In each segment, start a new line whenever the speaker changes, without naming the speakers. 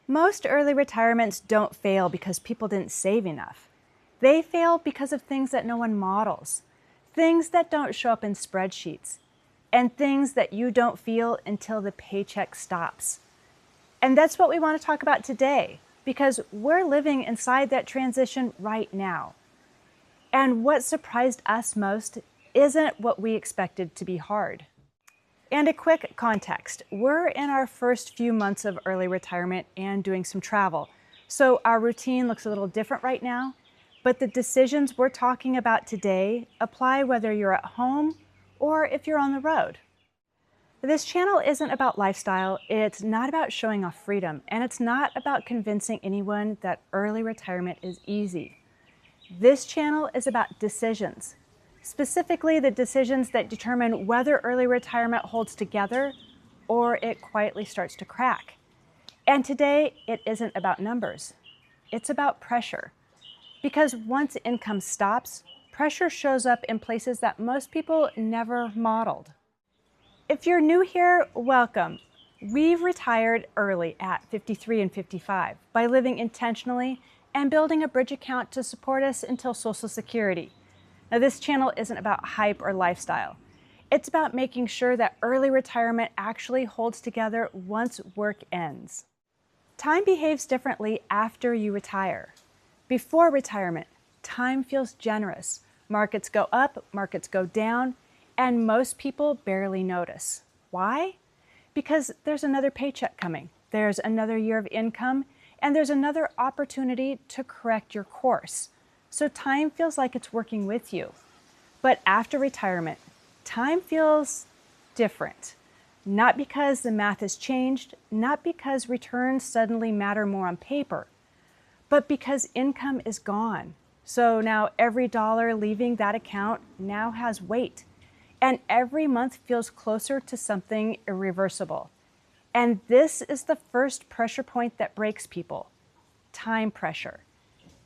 Most early retirements don't fail because people didn't save enough. They fail because of things that no one models, things that don't show up in spreadsheets, and things that you don't feel until the paycheck stops. And that's what we want to talk about today, because we're living inside that transition right now. And what surprised us most isn't what we expected to be hard. And a quick context, we're in our first few months of early retirement and doing some travel. So our routine looks a little different right now, but the decisions we're talking about today apply whether you're at home or if you're on the road. This channel isn't about lifestyle, it's not about showing off freedom, and it's not about convincing anyone that early retirement is easy. This channel is about decisions. Specifically, the decisions that determine whether early retirement holds together or it quietly starts to crack. And today, it isn't about numbers. It's about pressure. Because once income stops, pressure shows up in places that most people never modeled. If you're new here, welcome. We've retired early at 53 and 55 by living intentionally and building a bridge account to support us until Social Security. Now, this channel isn't about hype or lifestyle. It's about making sure that early retirement actually holds together once work ends. Time behaves differently after you retire. Before retirement, time feels generous. Markets go up, markets go down, and most people barely notice. Why? Because there's another paycheck coming, there's another year of income, and there's another opportunity to correct your course. So time feels like it's working with you. But after retirement, time feels different. Not because the math has changed, not because returns suddenly matter more on paper, but because income is gone. So now every dollar leaving that account now has weight. And every month feels closer to something irreversible. And this is the first pressure point that breaks people: time pressure.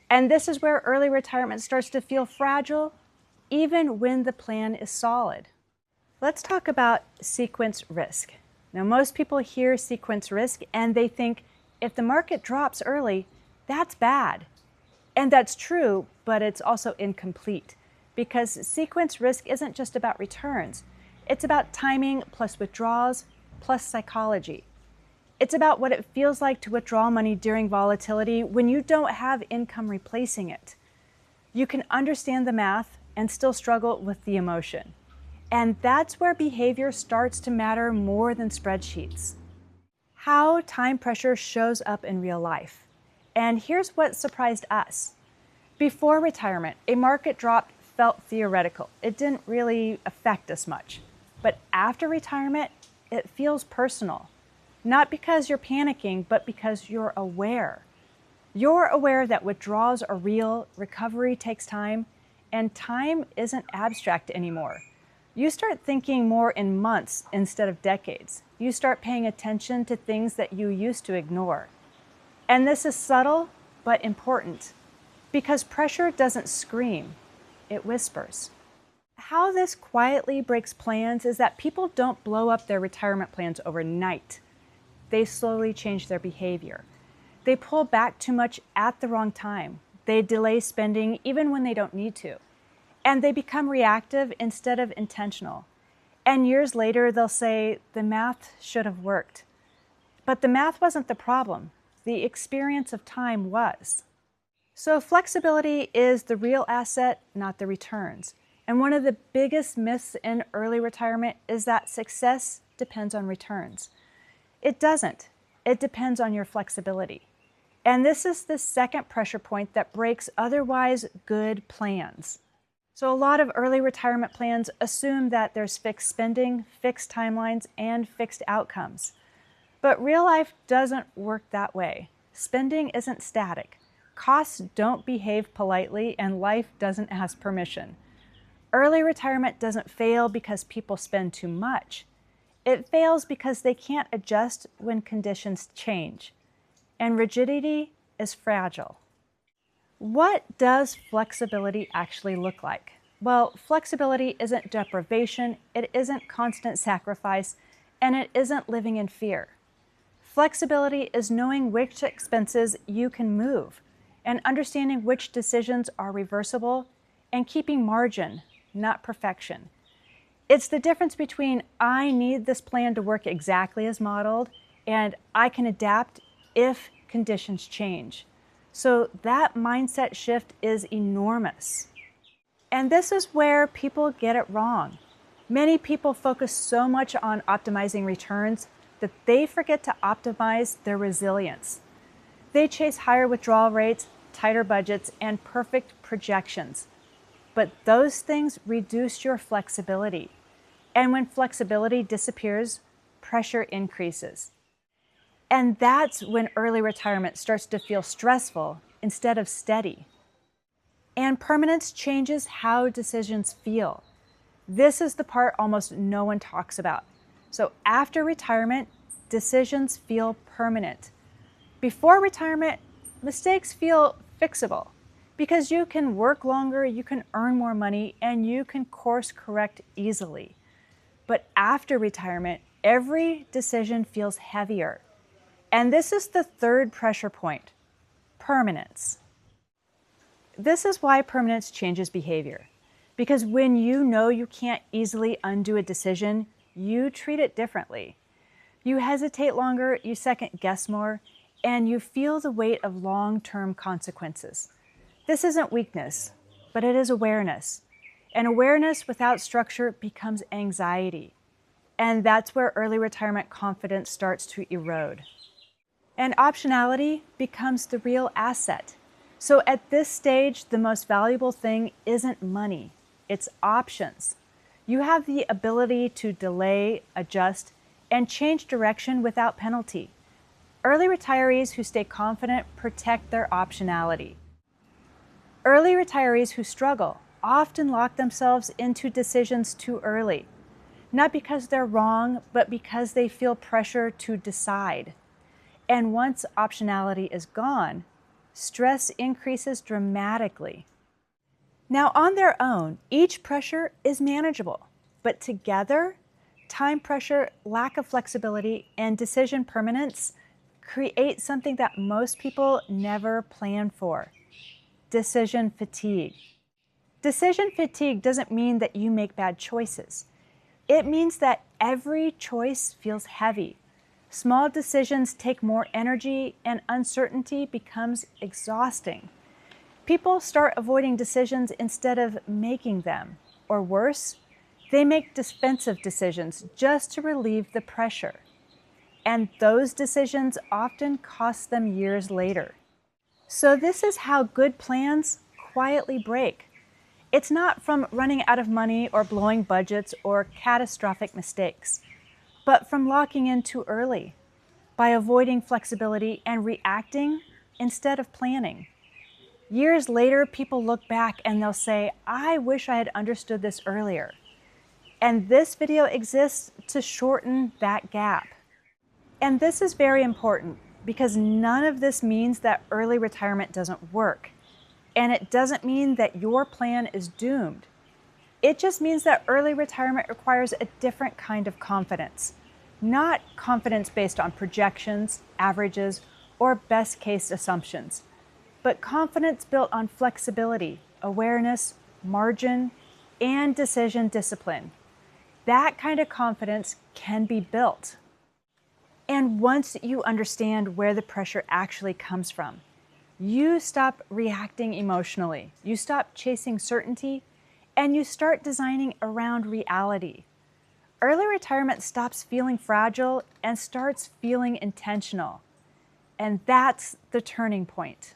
And this is where early retirement starts to feel fragile, even when the plan is solid. Let's talk about sequence risk. Now, most people hear sequence risk and they think if the market drops early, that's bad. And that's true, but it's also incomplete, because sequence risk isn't just about returns. It's about timing plus withdrawals plus psychology. It's about what it feels like to withdraw money during volatility when you don't have income replacing it. You can understand the math and still struggle with the emotion. And that's where behavior starts to matter more than spreadsheets. How time pressure shows up in real life. And here's what surprised us. Before retirement, a market drop felt theoretical. It didn't really affect us much. But after retirement, it feels personal. Not because you're panicking, but because you're aware. You're aware that withdrawals are real, recovery takes time, and time isn't abstract anymore. You start thinking more in months instead of decades. You start paying attention to things that you used to ignore. And this is subtle, but important, because pressure doesn't scream, it whispers. How this quietly breaks plans is that people don't blow up their retirement plans overnight. They slowly change their behavior. They pull back too much at the wrong time. They delay spending even when they don't need to. And they become reactive instead of intentional. And years later, they'll say, the math should have worked. But the math wasn't the problem. The experience of time was. So flexibility is the real asset, not the returns. And one of the biggest myths in early retirement is that success depends on returns. It doesn't. It depends on your flexibility. And this is the second pressure point that breaks otherwise good plans. So a lot of early retirement plans assume that there's fixed spending, fixed timelines, and fixed outcomes. But real life doesn't work that way. Spending isn't static. Costs don't behave politely, and life doesn't ask permission. Early retirement doesn't fail because people spend too much. It fails because they can't adjust when conditions change. And rigidity is fragile. What does flexibility actually look like? Well, flexibility isn't deprivation, it isn't constant sacrifice, and it isn't living in fear. Flexibility is knowing which expenses you can move and understanding which decisions are reversible and keeping margin, not perfection. It's the difference between I need this plan to work exactly as modeled and I can adapt if conditions change. So that mindset shift is enormous. And this is where people get it wrong. Many people focus so much on optimizing returns that they forget to optimize their resilience. They chase higher withdrawal rates, tighter budgets, and perfect projections. But those things reduce your flexibility. And when flexibility disappears, pressure increases. And that's when early retirement starts to feel stressful instead of steady. And permanence changes how decisions feel. This is the part almost no one talks about. So after retirement, decisions feel permanent. Before retirement, mistakes feel fixable because you can work longer, you can earn more money, and you can course correct easily. But after retirement, every decision feels heavier. And this is the third pressure point, permanence. This is why permanence changes behavior. Because when you know you can't easily undo a decision, you treat it differently. You hesitate longer, you second guess more, and you feel the weight of long-term consequences. This isn't weakness, but it is awareness. And awareness without structure becomes anxiety. And that's where early retirement confidence starts to erode. And optionality becomes the real asset. So at this stage, the most valuable thing isn't money, it's options. You have the ability to delay, adjust, and change direction without penalty. Early retirees who stay confident protect their optionality. Early retirees who struggle often lock themselves into decisions too early, not because they're wrong, but because they feel pressure to decide. And once optionality is gone, stress increases dramatically. Now, on their own, each pressure is manageable, but together, time pressure, lack of flexibility, and decision permanence create something that most people never plan for: decision fatigue. Decision fatigue doesn't mean that you make bad choices. It means that every choice feels heavy. Small decisions take more energy, and uncertainty becomes exhausting. People start avoiding decisions instead of making them. Or worse, they make defensive decisions just to relieve the pressure. And those decisions often cost them years later. So this is how good plans quietly break. It's not from running out of money or blowing budgets or catastrophic mistakes, but from locking in too early, by avoiding flexibility and reacting instead of planning. Years later, people look back and they'll say, I wish I had understood this earlier. And this video exists to shorten that gap. And this is very important because none of this means that early retirement doesn't work. And it doesn't mean that your plan is doomed. It just means that early retirement requires a different kind of confidence. Not confidence based on projections, averages, or best case assumptions, but confidence built on flexibility, awareness, margin, and decision discipline. That kind of confidence can be built. And once you understand where the pressure actually comes from, you stop reacting emotionally, you stop chasing certainty, and you start designing around reality. Early retirement stops feeling fragile and starts feeling intentional. And that's the turning point.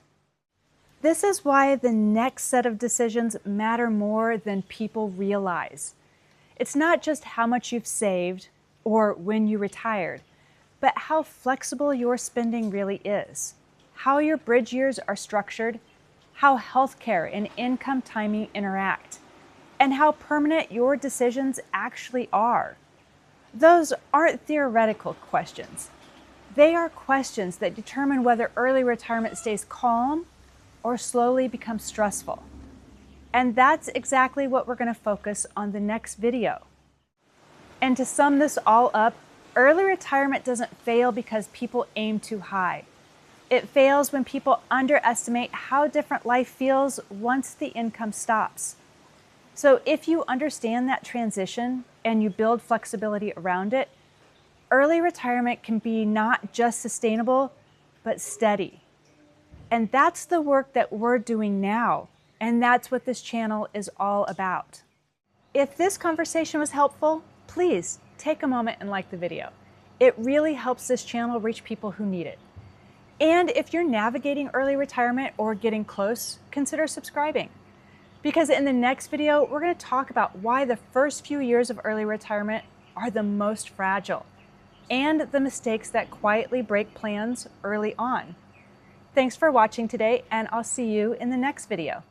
This is why the next set of decisions matter more than people realize. It's not just how much you've saved or when you retired, but how flexible your spending really is, how your bridge years are structured, how healthcare and income timing interact, and how permanent your decisions actually are. Those aren't theoretical questions. They are questions that determine whether early retirement stays calm or slowly becomes stressful. And that's exactly what we're going to focus on the next video. And to sum this all up, Early retirement doesn't fail because people aim too high. It fails when people underestimate how different life feels once the income stops. So if you understand that transition and you build flexibility around it, early retirement can be not just sustainable, but steady. And that's the work that we're doing now. And that's what this channel is all about. If this conversation was helpful, please take a moment and like the video. It really helps this channel reach people who need it. And if you're navigating early retirement or getting close, consider subscribing. Because in the next video, we're going to talk about why the first few years of early retirement are the most fragile and the mistakes that quietly break plans early on. Thanks for watching today, and I'll see you in the next video.